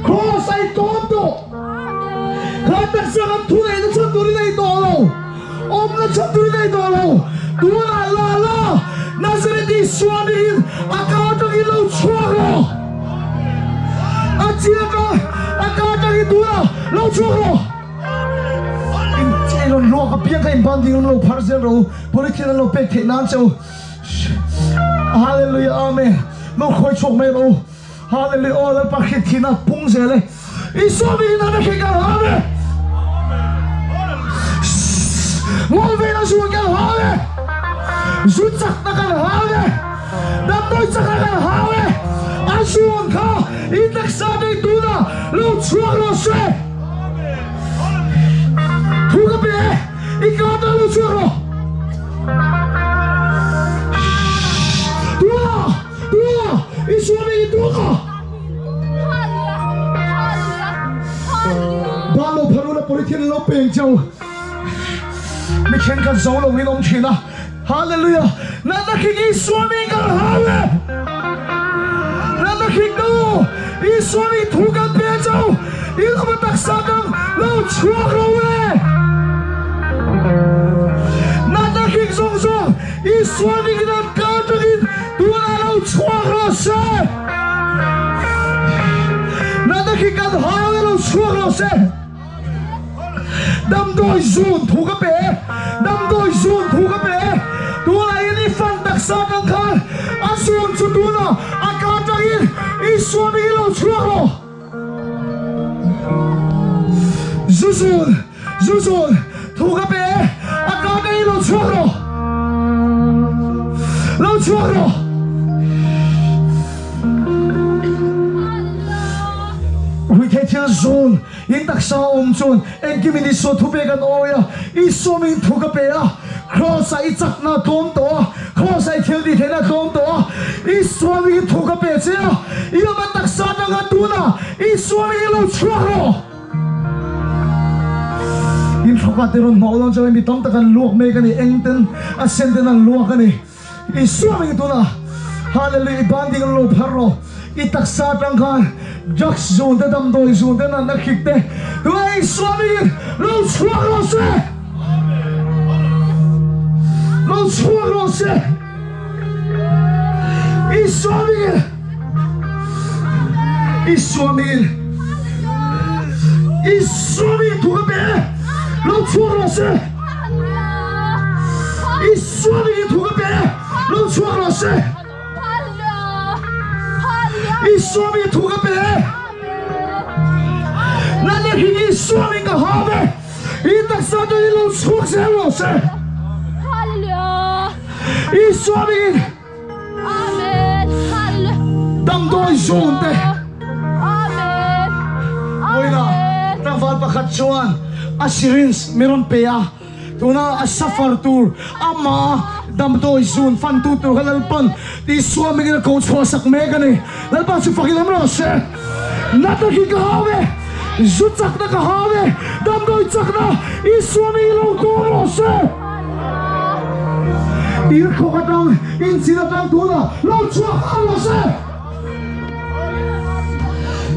cross ay todo kata sangat tunai na sanduri na ito om na sanduri na ito tuna lala Nazareti suamiin akatang ilaw chuaro at siya ka akatang ituna law chuaro 이런 로가 비약한 반딩은 로 파르세로 보리키는 로 백테 난초 할렐루야 아멘 너 거의 총매로 할렐루야 오늘 바퀴티나 봉쇄래 이 소비이 나는 개가 하네 몰베나 수원가 하네 수작 나가는 하네 남도 작아가는 하네 아수원가 인덱사대 누나 로 추억로 쇠 Tuga be, ikaw na lutsuro. Tuga, isuami ituka. Balo paruna politin lopeng jau. Michen ka zolo wilong china. Hallelujah. Nanaking isuami ka hawe. Nanaking no, isuami tuga be jau. Ilabatak sadang lutsuro we. Nanaking song isuami kita katagin tunalaw chuakrose Nanaking kadhawelaw chuakrose damdoy zun thugape tuna ini fantaksakan kan asun sutuna akatagin isuami ilaw chuakro Zuzun thugape akatagin ilaw chuakro Riketil zon intak sa umzon engkimini so tubegan oya isoming thugapea cross ay itak na tomto cross ay tildi tena tomto isoming thugapea siya ilabatak sa nangatuna isoming ilaw chuakro Infokatiron maulong sa may tamtakan luwak may kani engten ascenden ang luwak kani isuaming ito na hallelujah ibanding ang loob haro itaksatang ka jaks zone dadamdoy zone na nakikte tuwa isuaming loob chuakrose isuaming tugabe loob chuakrose isuaming tugabe 너 추억났어 이 수업이 두갑에 나는 힘이 수업인가 하베 이 딱사들이 너 추억세웠어 이 수업이 담도 좋은데 오이나 나발 박hatsuan asirins meron peya tuna asafartur ama damdo izun fan tutur halalpan di suami kita kau chuasak megani lalpan si fakilam rose nataki kahave zutak na kahave damdo itak na isuami ilong kurose irko katang insinatang tuna lau chuak alose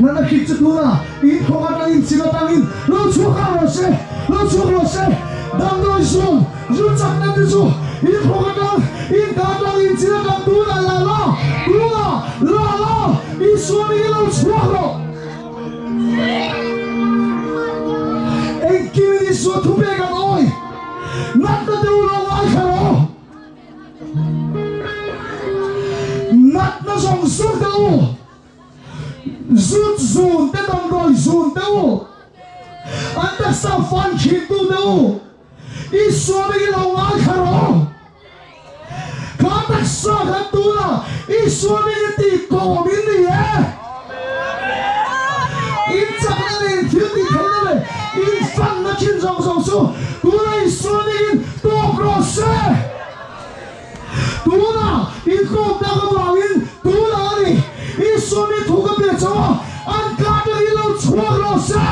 nanakik tuna irko katang insinatangin lau chuak alose damdo izun zutak na tisu Ilkogatang intatang insinatang tuna lala isuami ilaw chuakro engkimini suwa tubegan oy natta deulong aikaro natta song surdau zut zun tetangdoy zun deu antak sa fan chintu deu isuami ilaw aikaro Kataksa katuna isuami iti komini insak na rin cutie kanile infan na chinsong songsu tuna isuami tokrose tuna ikom nakabangin tuna ni isuami tugabechawa ang kada ilaw chuakrose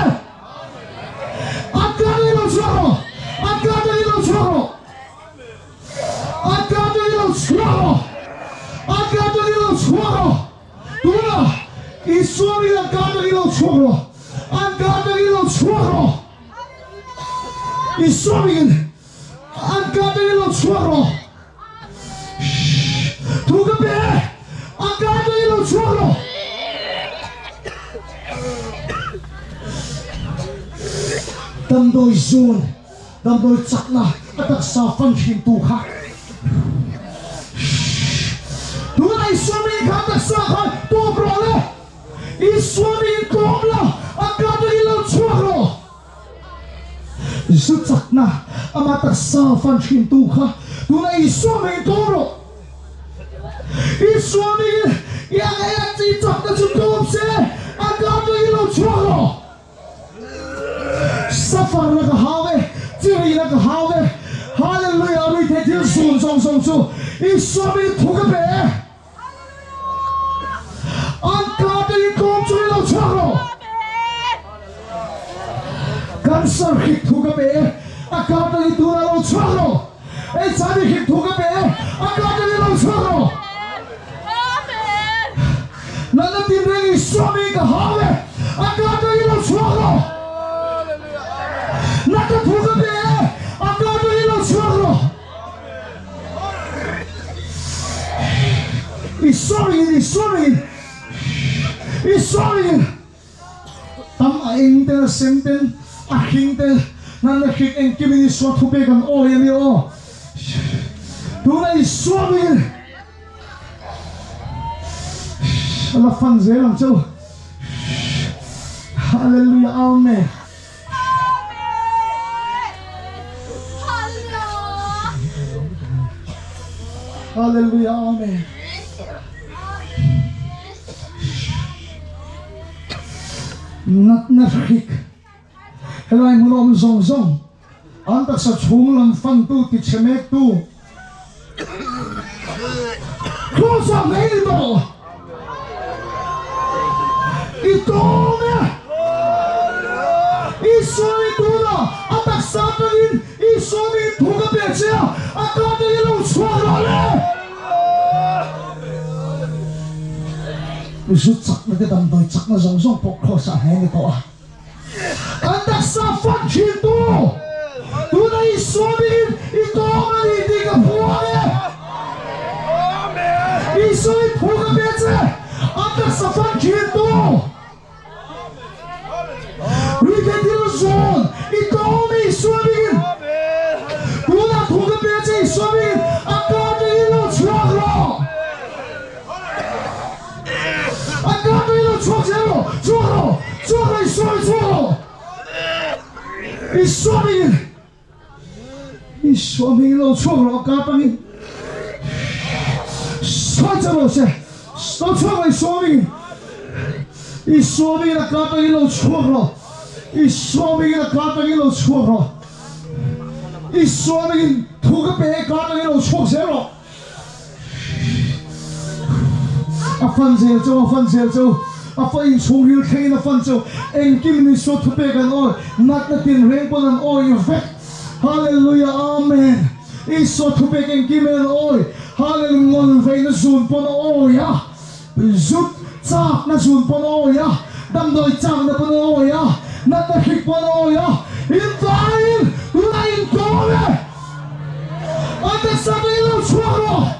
ang kada ilaw chuakro Agad chuộc rồi an ca tôi yêu chuộc rồi Israel an ca tôi yêu chuộc rồi thu cái bé an ca tôi yêu chuộc rồi đâm đôi dồn đâm đôi chặt là tất sa phân hình tu khác tu này Israel khác tất sa khác tu rồi Israel cũng là an ca tôi yêu chuộc rồi sự chặt na ama tất sa phân hình tu khác tu này Israel cũng rồi Israel yang ayat chỉ chặt là chúng tôi sẽ an ca tôi yêu chuộc rồi Safar na kahawe, Jiri na kahawe, Hallelujah, we take you soon, so. Israel thuga be. Anka de kom chui lo charo. Cancer hit thuga be. Aka de tu lo charo. Ei sabi hit thuga be. Aka de lo charo. Amen. Nana tin re Israel kahawe. Aka de lo charo. Naka thuga be aka do ilo choro Israel tam a inter senten a hinter nan na hit en kimini so thupe kan o yemi o tuna Israel ala fan zelam chau hallelujah amen Hallelujah, amen. Nat na hik. Helai mulom zong. Anta sa chunglam fan tu ti chemek tu. Close up, neighbor. Ito me. Israel tu na. Atak sa pagin. Israel tu ka pecha. Atak ilong suarale. Usut sak na kita doy sak na zong pok sa hen ito ah. Andak sa function tu. Tu na Israel ito na hindi ka buhay. Israel tu ka pecha. Andak sa function tu. Regeneration ito na Israel. Tu na tu ka pecha Israel. Akat na ilong suaralo. Israel lo choro kapani sajalo se lo choro Israel la kapani lo choro Israel la kapani lo choro Israel thuga pe kapani lo choro zero afan zel Afain chungil kain afan so engkim ni so thupe kan or nat na tin rainbow an or effect hallelujah amen iso thupe engkim an or hallelujah ngon vein na sun pon or ya zut chak na sun pon or ya dam doi chang na pon or ya nat na hik pon or ya in vain lain tore anda sabilo choro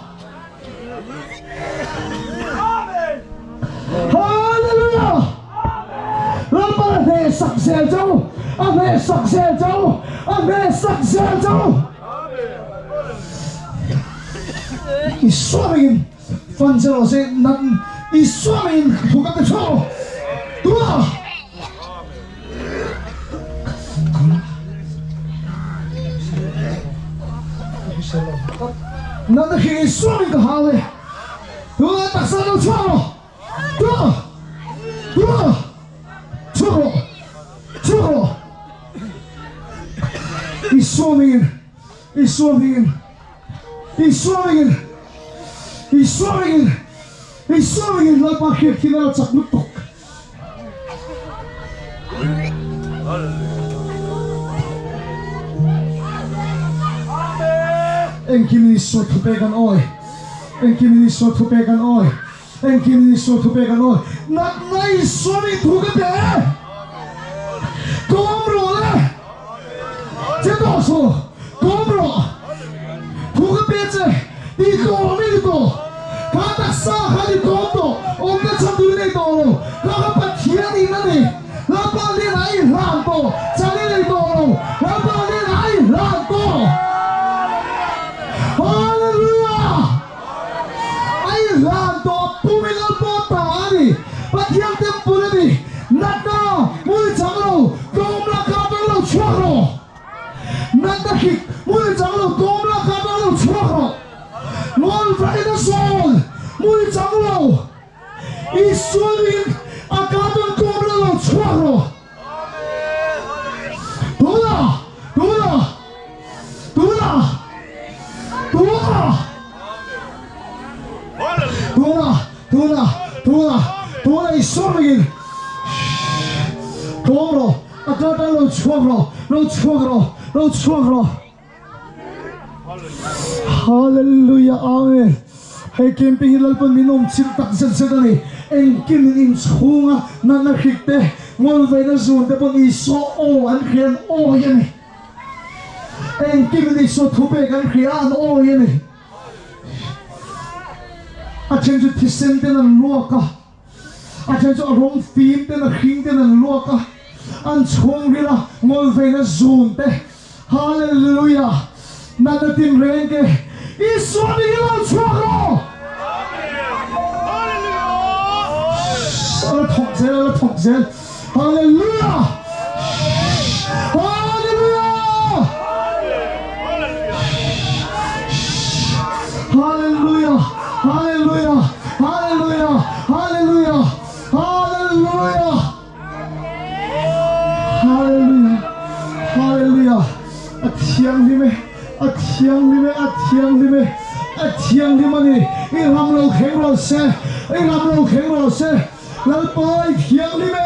Amen. Sắc xel châu, Amen. Sắc xel châu, Amen. Sắc xel châu. Israel, phần giờ sẽ nằm Israel thuộc các cái châu, đúng không? Nó là khi Israel có hào này, đúng không? Tại sao nó châu, đúng không? Đúng không? Choro. Israel la bakit kina sak nutok. En kimini so thupegan oy. anh kim đi số thu bé cái nói nát ngay số mình thu cái bé công rồi đấy chế độ số công rồi thu cái bé chứ đi công đi công cả đặc sa cả đi công đó ông cái chân đi này đó rồi cả bắt thiên đi này là bao nhiêu này làm đó chân đi này đó rồi là bao nhiêu này làm đó Hallelujah ai làm đó bùi lên bó tả đi bắt thiên tem bùi đi nát đó mũi trắng rồi công là cả đó rồi chua rồi nát đó khi mũi trắng rồi công là cả đó rồi chua rồi ngon vậy đó rồi mũi trắng rồi ý xuân đi à cả đó công là rồi chua rồi đúng là đúng là đúng là đúng là đúng là ý xuân đi công rồi à cả đó rồi chua rồi Hallelujah, Amen. Hay kim ping lalpan minom chim tak zat zat ani. Eng kim in chunga na khikte. Ngol vai na zun te pon I so o an khian o yani. Eng kim ni so thupe kan khian o yani. A chen chu thisen te nan luaka. A chen chu rong phim te na khing te nan luaka. An chung rila ngol vai na zun te. Hallelujah. Nada tim renge isso amigo choro Hallelujah Hallelujah Hallelujah Hallelujah Hallelujah Hallelujah Hallelujah Hallelujah Hallelujah Hallelujah Atiang lime Atiang lima ni Ilam lo kheng lo se Lal pai thiang lime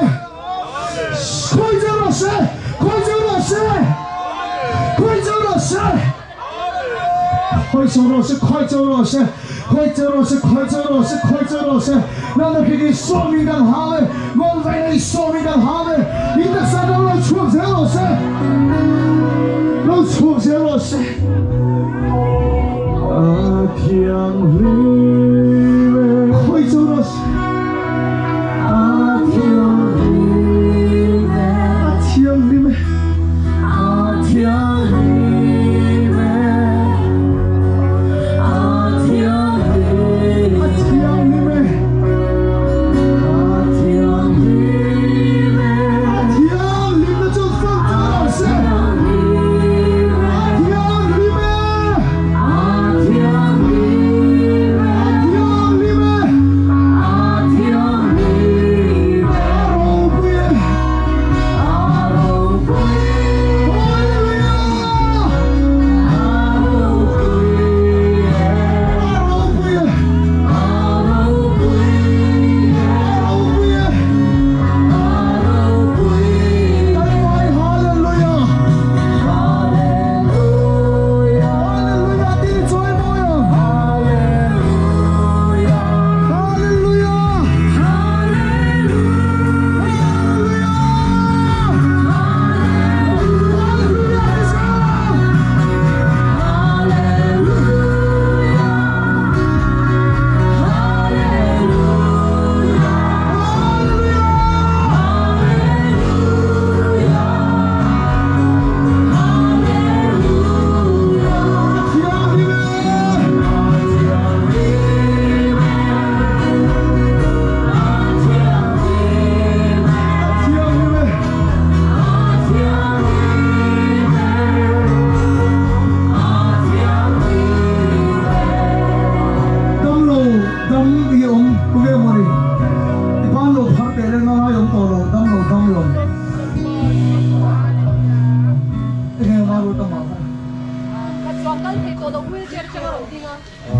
Khoi jau lo se Khoi jau lo se Nana kiki so mi dang hame Ngol vai nei so mi dang hame Ita sa dang lo chuak se lo se Lo chuak se lo se Atiang lime Khoi jau lo se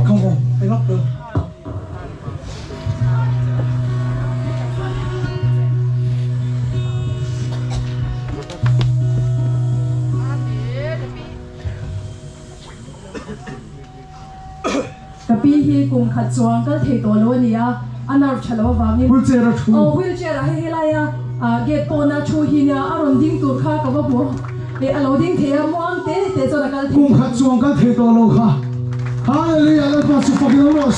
Không, cái góc được. Tapi hi cùng khát chuang cái thầy tổ lô nia anar chalo wangi wheelchair at home. wheelchair a helaya gate pona chu hinya aron ding tur kha ka bo e alo ding the muang te chona kal Kum khat chuang ka the to lo kha. Hallelujah, let us forgive the Lord.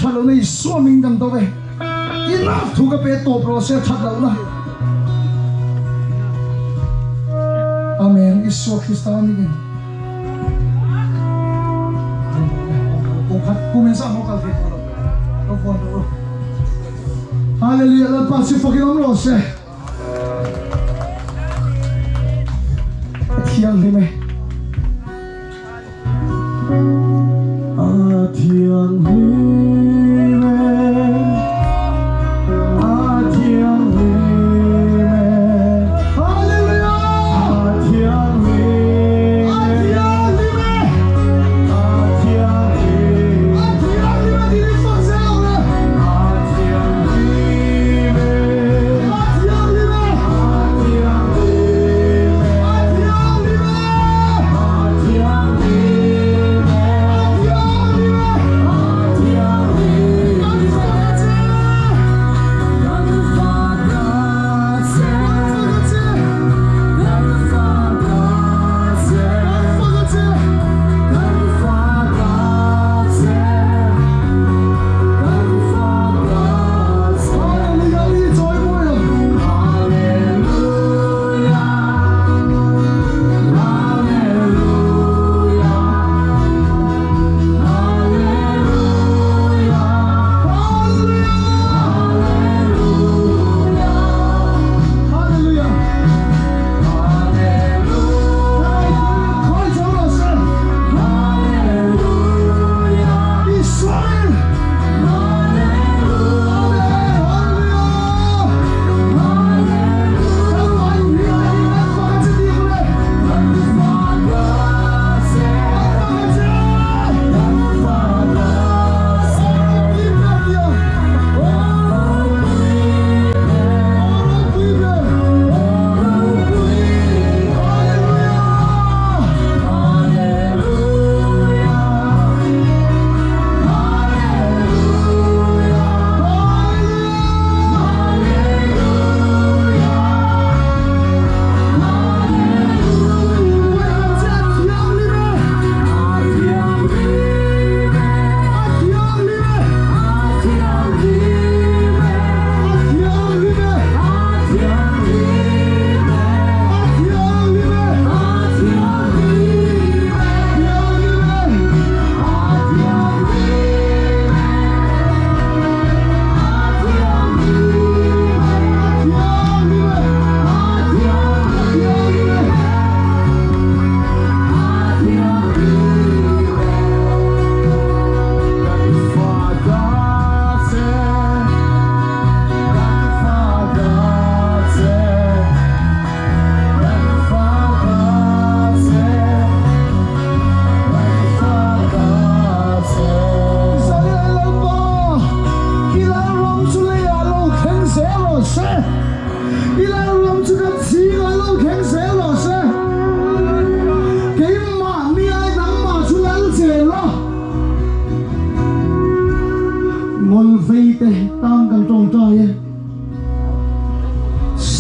Thalo nei swimming dam do ve enough thu ka pe to process that lo na amen isu Kristan ni ko khat kumensa mo kal ke to ko do hallelujah la pasi fucking am lo se thiang ni me thiang ni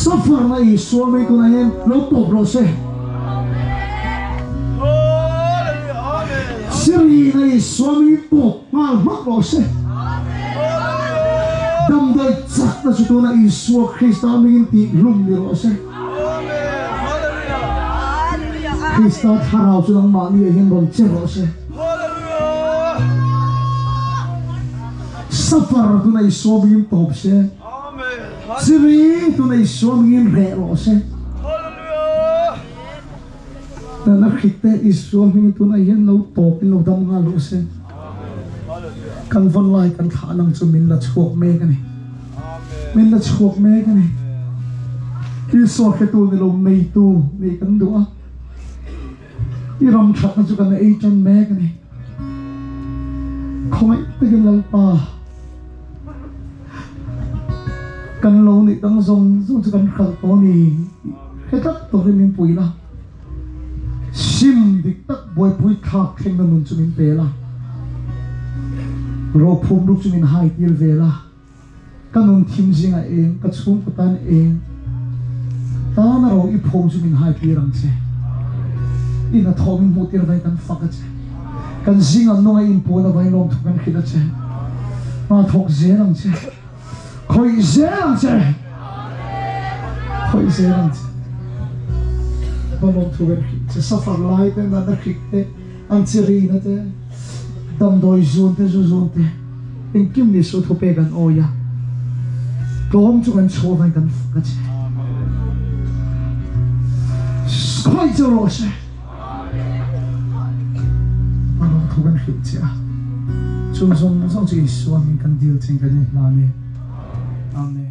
suffer na iso may kunahin lo pobro se siri na iso may po mal makro se damdal tsak na suto na iso Krista aming ti lum ni ro se Krista haraw su ng mani ay himbang ro se suffer to na iso may pop se siri to na iso may re-ro se na nakita iso may to na yan no pop no dam nga lo se kan von lai kan thanang chumin la chuak me kan mình là chuộc mẹ cái này khi so cái tu này là mày tu mày cần đũa khi ram chặt nó cho cái này chân mẹ cái này không ai tới cái lần pa cần lâu này đang dùng cho cần khẩn to này cái tất tôi mình bùi la sim đi tất bùi bùi khạc khen nó nun cho mình bể la rồi phun lúc cho mình hai tiêu về la cái nun thím riêng ai em cái chung của tan em ta nó rồi ít phun cho mình hai tiêu rằng chứ in là thò mình một tiêu vậy cần phật chứ cần riêng anh nói em bùi là vậy lòng thuộc cần khi đó chứ mà thuộc dễ rằng chứ khơi dễ rằng chứ khơi dễ rằng chứ mà lòng thuộc cần khi chứ sao phải lại thế mà nó khích thế anh chỉ ri nó thế đâm đôi zone thế em kim đi số thu pe gan oya tom chu gan cho vai gan phật chứ khơi cho rồi chứ mà lòng thuộc cần khi chứ chúng trong chỉ số mình cần điều chỉnh cái này là này amen